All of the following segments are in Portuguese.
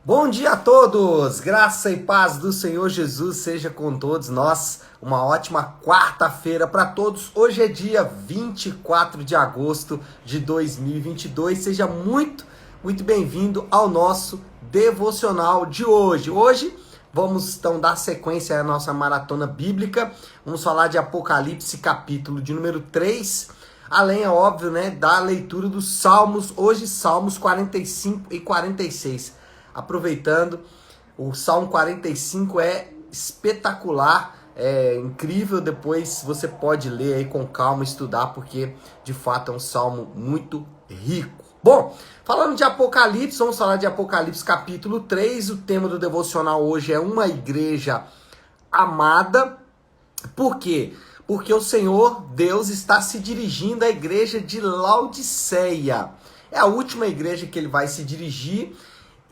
Bom dia a todos! Graça e paz do Senhor Jesus seja com todos nós. Uma ótima quarta-feira para todos. Hoje é dia 24 de agosto de 2022. Seja muito bem-vindo ao nosso devocional de hoje. Hoje vamos então dar sequência à nossa maratona bíblica. Vamos falar de Apocalipse, capítulo de número 3. Além, é óbvio, né, da leitura dos Salmos. Hoje, Salmos 45 e 46. Aproveitando, o Salmo 45 é espetacular, é incrível, depois você pode ler aí com calma, estudar, porque de fato é um salmo muito rico. Bom, falando de Apocalipse, vamos falar de Apocalipse capítulo 3, o tema do devocional hoje é uma igreja amada. Por quê? Porque o Senhor Deus está se dirigindo à igreja de Laodiceia. É a última igreja que ele vai se dirigir.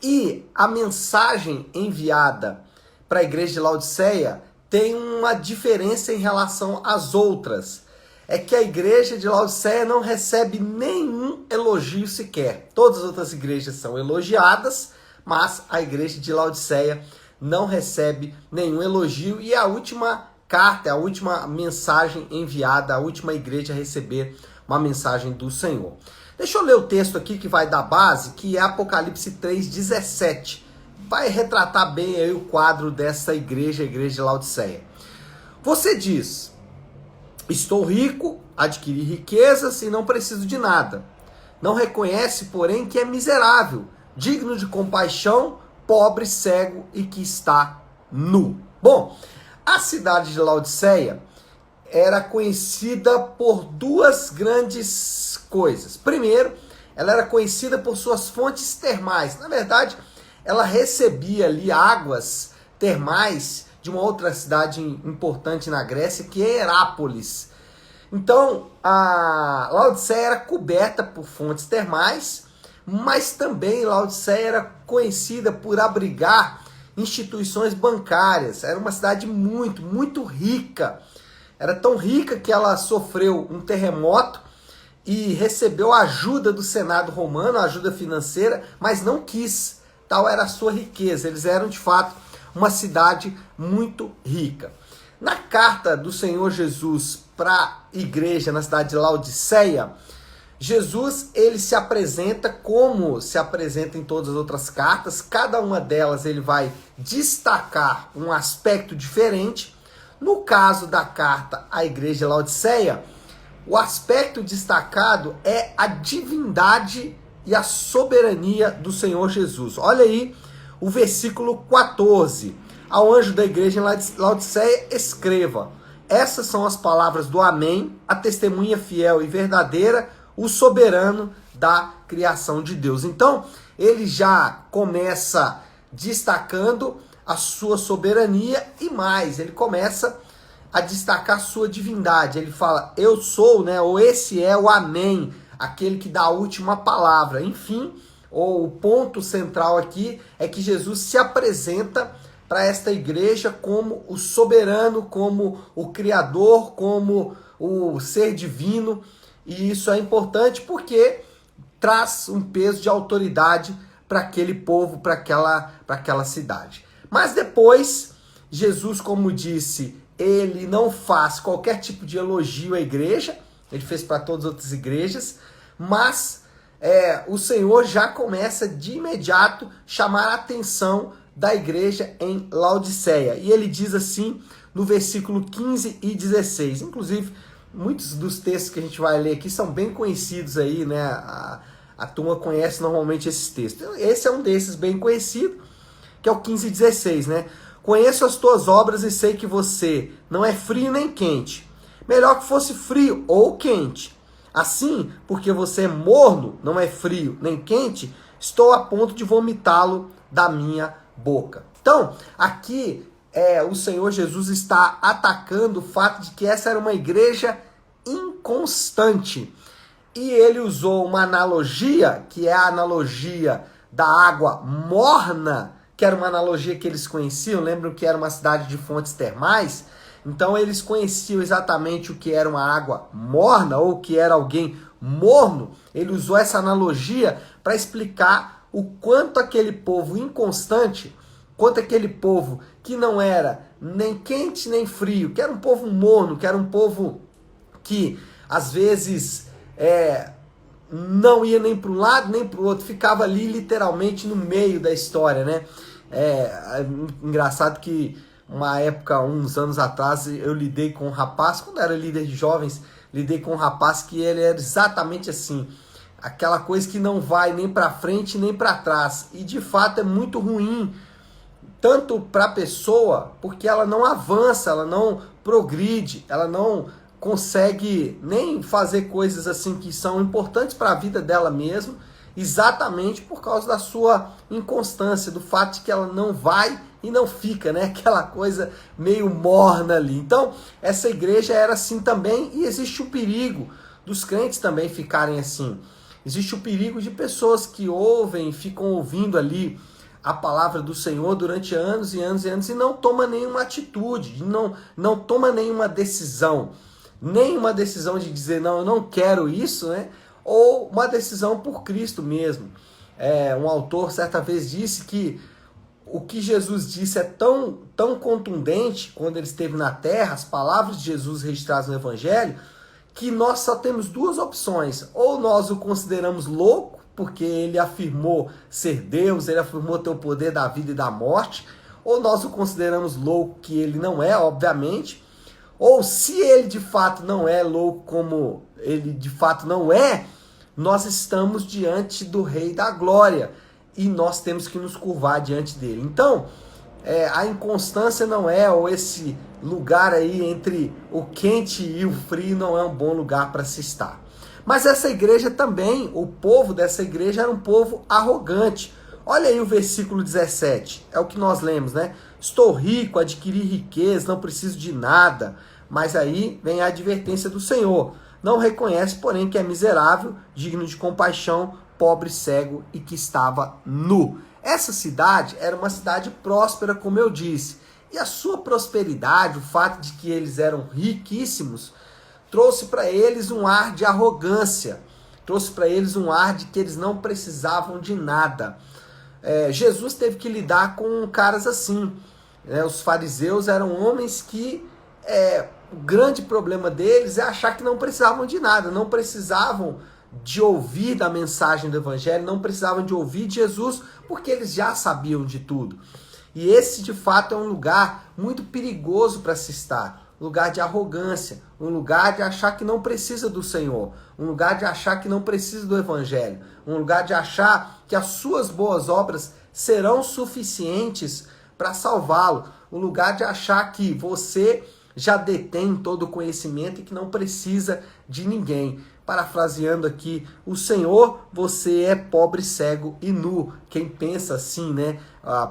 E a mensagem enviada para a igreja de Laodiceia tem uma diferença em relação às outras. É que a igreja de Laodiceia não recebe nenhum elogio sequer. Todas as outras igrejas são elogiadas, mas a igreja de Laodiceia não recebe nenhum elogio. E a última carta, a última mensagem enviada, a última igreja a receber uma mensagem do Senhor. Deixa eu ler o texto aqui que vai dar base, que é Apocalipse 3:17. Vai retratar bem aí o quadro dessa igreja, a igreja de Laodiceia. Você diz: estou rico, adquiri riquezas e não preciso de nada. Não reconhece, porém, que é miserável, digno de compaixão, pobre, cego e que está nu. Bom, a cidade de Laodiceia era conhecida por duas grandes coisas. Primeiro, ela era conhecida por suas fontes termais. Na verdade, ela recebia ali águas termais de uma outra cidade importante na Grécia, que é Herápolis. Então, a Laodiceia era coberta por fontes termais, mas também Laodiceia era conhecida por abrigar instituições bancárias. Era uma cidade muito rica. Era tão rica que ela sofreu um terremoto e recebeu ajuda do Senado romano, ajuda financeira, mas não quis. Tal era a sua riqueza. Eles eram, de fato, uma cidade muito rica. Na carta do Senhor Jesus para a igreja na cidade de Laodiceia, Jesus ele se apresenta como se apresenta em todas as outras cartas. Cada uma delas ele vai destacar um aspecto diferente. No caso da carta à igreja de Laodiceia, o aspecto destacado é a divindade e a soberania do Senhor Jesus. Olha aí o versículo 14. Ao anjo da igreja em Laodiceia, escreva: essas são as palavras do Amém, a testemunha fiel e verdadeira, o soberano da criação de Deus. Então, ele já começa destacando a sua soberania e mais, ele começa a destacar a sua divindade. Ele fala: eu sou, né? Ou esse é o Amém, aquele que dá a última palavra. Enfim, o ponto central aqui é que Jesus se apresenta para esta igreja como o soberano, como o criador, como o ser divino. E isso é importante porque traz um peso de autoridade para aquele povo, para aquela cidade. Mas depois, Jesus, como disse, ele não faz qualquer tipo de elogio à igreja, ele fez para todas as outras igrejas, mas o Senhor já começa de imediato chamar a atenção da igreja em Laodiceia. E ele diz assim no versículo 15 e 16. Inclusive, muitos dos textos que a gente vai ler aqui são bem conhecidos aí, né? A turma conhece normalmente esses textos. Esse é um desses bem conhecido, que é o 15 e 16, né? Conheço as tuas obras e sei que você não é frio nem quente. Melhor que fosse frio ou quente. Assim, porque você é morno, não é frio nem quente, estou a ponto de vomitá-lo da minha boca. Então, aqui o Senhor Jesus está atacando o fato de que essa era uma igreja inconstante. E ele usou uma analogia, que é a analogia da água morna, que era uma analogia que eles conheciam. Lembram que era uma cidade de fontes termais? Então eles conheciam exatamente o que era uma água morna ou o que era alguém morno. Ele usou essa analogia para explicar o quanto aquele povo inconstante, quanto aquele povo que não era nem quente nem frio, que era um povo morno, que era um povo que às vezes não ia nem para um lado nem para o outro, ficava ali literalmente no meio da história, né? É engraçado que uma época, uns anos atrás, eu lidei com um rapaz, quando eu era líder de jovens, lidei com um rapaz que ele era exatamente assim, aquela coisa que não vai nem para frente nem para trás, e de fato é muito ruim, tanto para a pessoa, porque ela não avança, ela não progride, ela não consegue nem fazer coisas assim que são importantes para a vida dela mesmo, exatamente por causa da sua inconstância, do fato de que ela não vai e não fica, né? Aquela coisa meio morna ali. Então, essa igreja era assim também, e existe o perigo dos crentes também ficarem assim. Existe o perigo de pessoas que ouvem, ficam ouvindo ali a palavra do Senhor durante anos e anos e anos e não toma nenhuma atitude, não toma nenhuma decisão de dizer, não, eu não quero isso, né? Ou uma decisão por Cristo mesmo. Um autor certa vez disse que o que Jesus disse é tão contundente quando ele esteve na terra, as palavras de Jesus registradas no Evangelho, que nós só temos duas opções. Ou nós o consideramos louco, porque ele afirmou ser Deus, ele afirmou ter o poder da vida e da morte, ou nós o consideramos louco, que ele não é, obviamente, ou se ele de fato não é louco como ele de fato não é, nós estamos diante do Rei da Glória e nós temos que nos curvar diante dele. Então, a inconstância não é, ou esse lugar aí entre o quente e o frio não é um bom lugar para se estar. Mas essa igreja também, o povo dessa igreja era um povo arrogante. Olha aí o versículo 17, é o que nós lemos, né? Estou rico, adquiri riqueza, não preciso de nada. Mas aí vem a advertência do Senhor. Não reconhece, porém, que é miserável, digno de compaixão, pobre, cego e que estava nu. Essa cidade era uma cidade próspera, como eu disse. E a sua prosperidade, o fato de que eles eram riquíssimos, trouxe para eles um ar de arrogância. Trouxe para eles um ar de que eles não precisavam de nada. Jesus teve que lidar com caras assim. Os fariseus eram homens que... o grande problema deles é achar que não precisavam de nada, não precisavam de ouvir da mensagem do Evangelho, não precisavam de ouvir de Jesus, porque eles já sabiam de tudo. E esse, de fato, é um lugar muito perigoso para se estar, um lugar de arrogância, um lugar de achar que não precisa do Senhor, um lugar de achar que não precisa do Evangelho, um lugar de achar que as suas boas obras serão suficientes para salvá-lo, um lugar de achar que você já detém todo o conhecimento e que não precisa de ninguém. Parafraseando aqui, o Senhor, você é pobre, cego e nu. Quem pensa assim, né?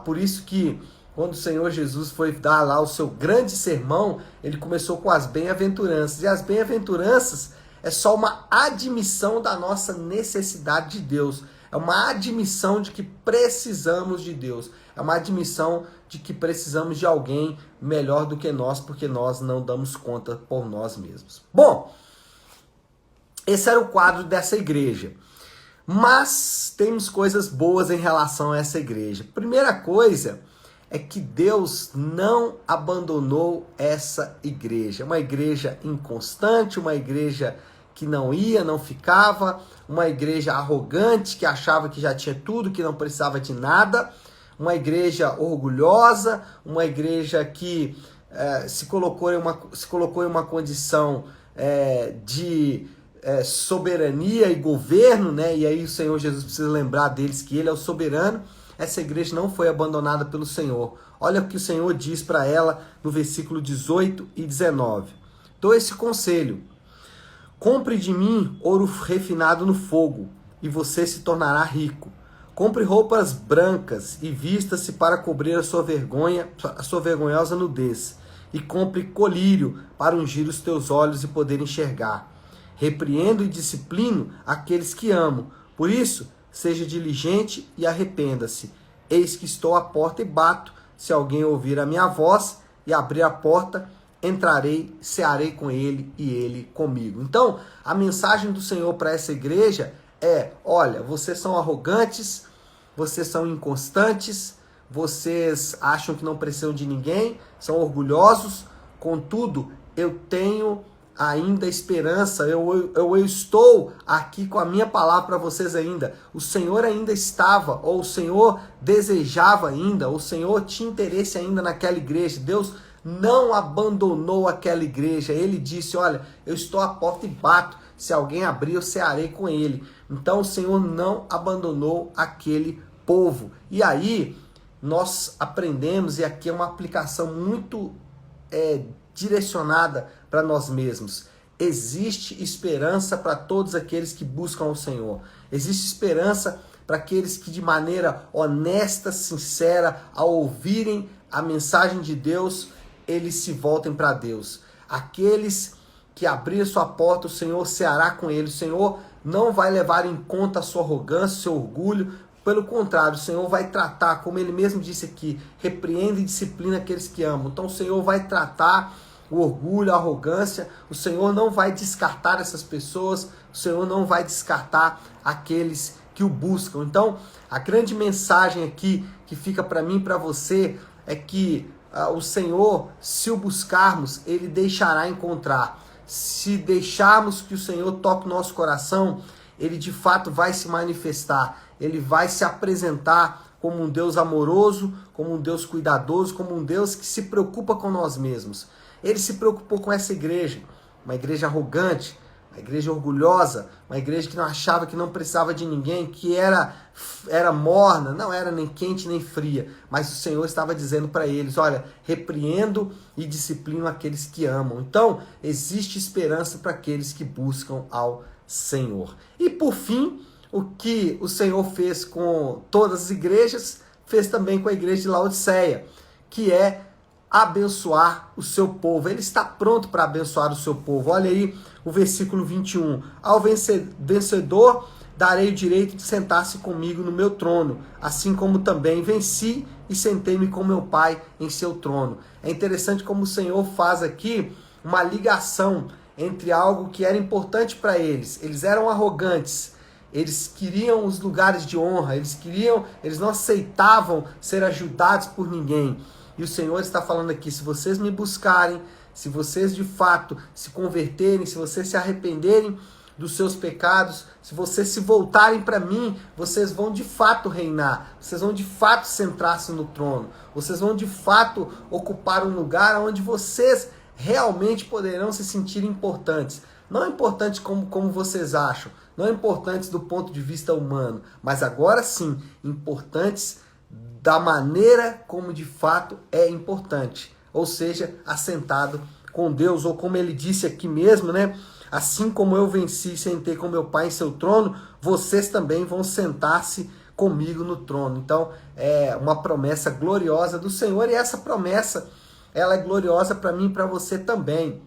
Por isso que quando o Senhor Jesus foi dar lá o seu grande sermão, ele começou com as bem-aventuranças. E as bem-aventuranças é só uma admissão da nossa necessidade de Deus. É uma admissão de que precisamos de Deus. É uma admissão de que precisamos de alguém melhor do que nós, porque nós não damos conta por nós mesmos. Bom, esse era o quadro dessa igreja. Mas temos coisas boas em relação a essa igreja. Primeira coisa é que Deus não abandonou essa igreja. Uma igreja inconstante, uma igreja que não ia, não ficava, uma igreja arrogante, que achava que já tinha tudo, que não precisava de nada, uma igreja orgulhosa, uma igreja que se colocou em uma condição de soberania e governo, né? E aí o Senhor Jesus precisa lembrar deles que ele é o soberano. Essa igreja não foi abandonada pelo Senhor. Olha o que o Senhor diz para ela no versículo 18 e 19. Dou esse conselho: compre de mim ouro refinado no fogo, e você se tornará rico. Compre roupas brancas e vista-se para cobrir a sua vergonhosa nudez. E compre colírio para ungir os teus olhos e poder enxergar. Repreendo e disciplino aqueles que amo. Por isso, seja diligente e arrependa-se. Eis que estou à porta e bato. Se alguém ouvir a minha voz e abrir a porta, entrarei, cearei com ele e ele comigo. Então, a mensagem do Senhor para essa igreja é: olha, vocês são arrogantes, vocês são inconstantes, vocês acham que não precisam de ninguém, são orgulhosos, contudo, eu tenho ainda esperança, eu estou aqui com a minha palavra para vocês ainda. O Senhor ainda estava, ou o Senhor desejava ainda, o Senhor tinha interesse ainda naquela igreja. Deus não abandonou aquela igreja. Ele disse, olha, eu estou à porta e bato. Se alguém abrir, eu cearei com ele. Então o Senhor não abandonou aquele povo. E aí nós aprendemos, e aqui é uma aplicação muito direcionada para nós mesmos. Existe esperança para todos aqueles que buscam o Senhor. Existe esperança para aqueles que de maneira honesta, sincera, ao ouvirem a mensagem de Deus, eles se voltem para Deus. Aqueles que abrir sua porta, o Senhor ceará com eles. O Senhor não vai levar em conta a sua arrogância, o seu orgulho. Pelo contrário, o Senhor vai tratar, como ele mesmo disse aqui, repreende e disciplina aqueles que amam. Então o Senhor vai tratar o orgulho, a arrogância. O Senhor não vai descartar essas pessoas. O Senhor não vai descartar aqueles que o buscam. Então, a grande mensagem aqui que fica para mim e para você é que o Senhor, se o buscarmos, ele deixará encontrar. Se deixarmos que o Senhor toque o nosso coração, ele de fato vai se manifestar. Ele vai se apresentar como um Deus amoroso, como um Deus cuidadoso, como um Deus que se preocupa com nós mesmos. Ele se preocupou com essa igreja, uma igreja arrogante, uma igreja orgulhosa, uma igreja que não achava que não precisava de ninguém, que era morna, não era nem quente nem fria, mas o Senhor estava dizendo para eles, olha, repreendo e disciplino aqueles que amam. Então, existe esperança para aqueles que buscam ao Senhor. E por fim, o que o Senhor fez com todas as igrejas, fez também com a igreja de Laodiceia, que é abençoar o seu povo. Ele está pronto para abençoar o seu povo. Olha aí o versículo 21. Ao vencedor darei o direito de sentar-se comigo no meu trono, assim como também venci e sentei-me com meu Pai em seu trono. É interessante como o Senhor faz aqui uma ligação entre algo que era importante para eles. Eles eram arrogantes, eles queriam os lugares de honra, eles não aceitavam ser ajudados por ninguém. E o Senhor está falando aqui, se vocês me buscarem, se vocês de fato se converterem, se vocês se arrependerem dos seus pecados, se vocês se voltarem para mim, vocês vão de fato reinar, vocês vão de fato sentar-se no trono, vocês vão de fato ocupar um lugar onde vocês realmente poderão se sentir importantes. Não importantes como vocês acham, não importantes do ponto de vista humano, mas agora sim, importantes da maneira como de fato é importante, ou seja, assentado com Deus, ou como ele disse aqui mesmo, né? Assim como eu venci e sentei com meu Pai em seu trono, vocês também vão sentar-se comigo no trono. Então, é uma promessa gloriosa do Senhor, e essa promessa, ela é gloriosa para mim e para você também.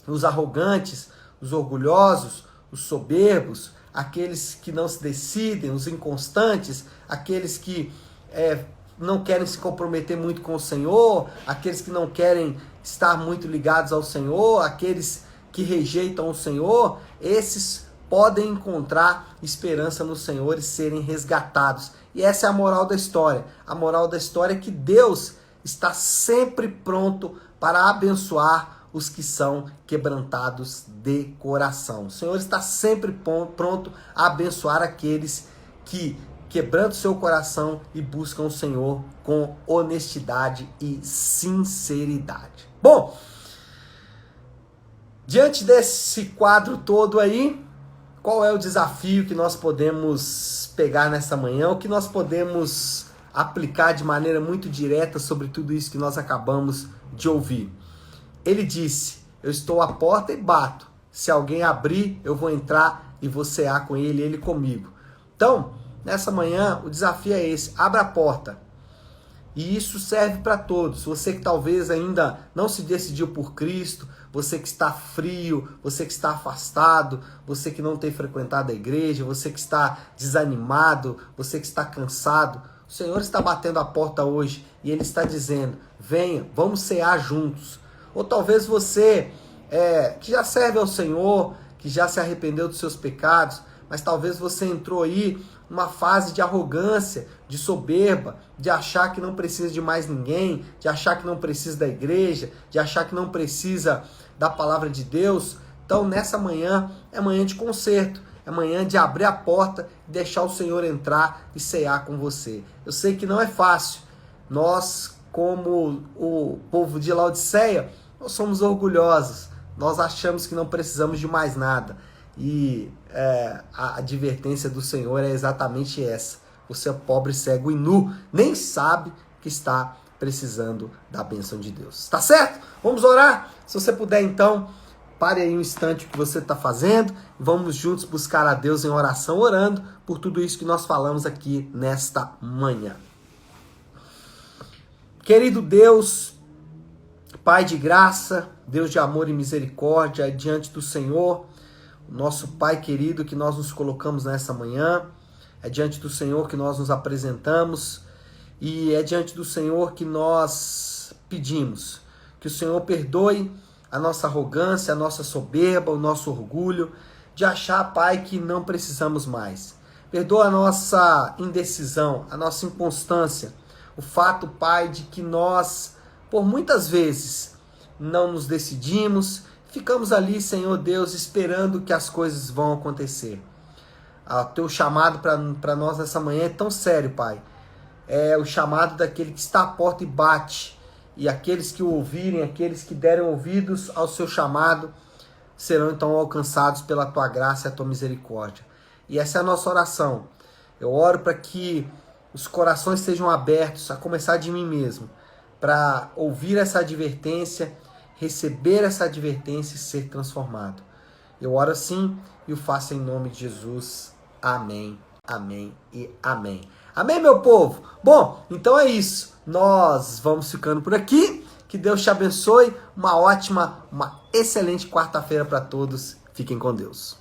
Os arrogantes, os orgulhosos, os soberbos, aqueles que não se decidem, os inconstantes, aqueles que não querem se comprometer muito com o Senhor, aqueles que não querem estar muito ligados ao Senhor, aqueles que rejeitam o Senhor, esses podem encontrar esperança no Senhor e serem resgatados. E essa é a moral da história. A moral da história é que Deus está sempre pronto para abençoar os que são quebrantados de coração. O Senhor está sempre pronto a abençoar aqueles que quebrando seu coração e buscam o Senhor com honestidade e sinceridade. Bom, diante desse quadro todo aí, qual é o desafio que nós podemos pegar nessa manhã, o que nós podemos aplicar de maneira muito direta sobre tudo isso que nós acabamos de ouvir? Ele disse, eu estou à porta e bato. Se alguém abrir, eu vou entrar e vou cear com ele, ele comigo. Então, nessa manhã, o desafio é esse, abra a porta. E isso serve para todos. Você que talvez ainda não se decidiu por Cristo, você que está frio, você que está afastado, você que não tem frequentado a igreja, você que está desanimado, você que está cansado, o Senhor está batendo a porta hoje e Ele está dizendo, venha, vamos cear juntos. Ou talvez você que já serve ao Senhor, que já se arrependeu dos seus pecados, mas talvez você entrou aí numa fase de arrogância, de soberba, de achar que não precisa de mais ninguém, de achar que não precisa da igreja, de achar que não precisa da palavra de Deus. Então, nessa manhã, é manhã de conserto, é manhã de abrir a porta e deixar o Senhor entrar e cear com você. Eu sei que não é fácil. Nós, como o povo de Laodiceia, nós somos orgulhosos. Nós achamos que não precisamos de mais nada. E a advertência do Senhor é exatamente essa. Você é pobre, cego e nu, nem sabe que está precisando da bênção de Deus. Tá certo? Vamos orar? Se você puder, então, pare aí um instante o que você está fazendo. Vamos juntos buscar a Deus em oração, orando por tudo isso que nós falamos aqui nesta manhã. Querido Deus, Pai de graça, Deus de amor e misericórdia, diante do Senhor, nosso Pai querido, que nós nos colocamos nessa manhã, é diante do Senhor que nós nos apresentamos e é diante do Senhor que nós pedimos que o Senhor perdoe a nossa arrogância, a nossa soberba, o nosso orgulho de achar, Pai, que não precisamos mais. Perdoa a nossa indecisão, a nossa inconstância, o fato, Pai, de que nós, por muitas vezes, não nos decidimos, ficamos ali, Senhor Deus, esperando que as coisas vão acontecer. O teu chamado para nós nessa manhã é tão sério, Pai. É o chamado daquele que está à porta e bate. E aqueles que o ouvirem, aqueles que derem ouvidos ao seu chamado, serão então alcançados pela tua graça e a tua misericórdia. E essa é a nossa oração. Eu oro para que os corações sejam abertos, a começar de mim mesmo, para ouvir essa advertência, receber essa advertência e ser transformado. Eu oro assim e o faço em nome de Jesus. Amém, amém e amém. Amém, meu povo? Bom, então é isso. Nós vamos ficando por aqui. Que Deus te abençoe. Uma excelente quarta-feira para todos. Fiquem com Deus.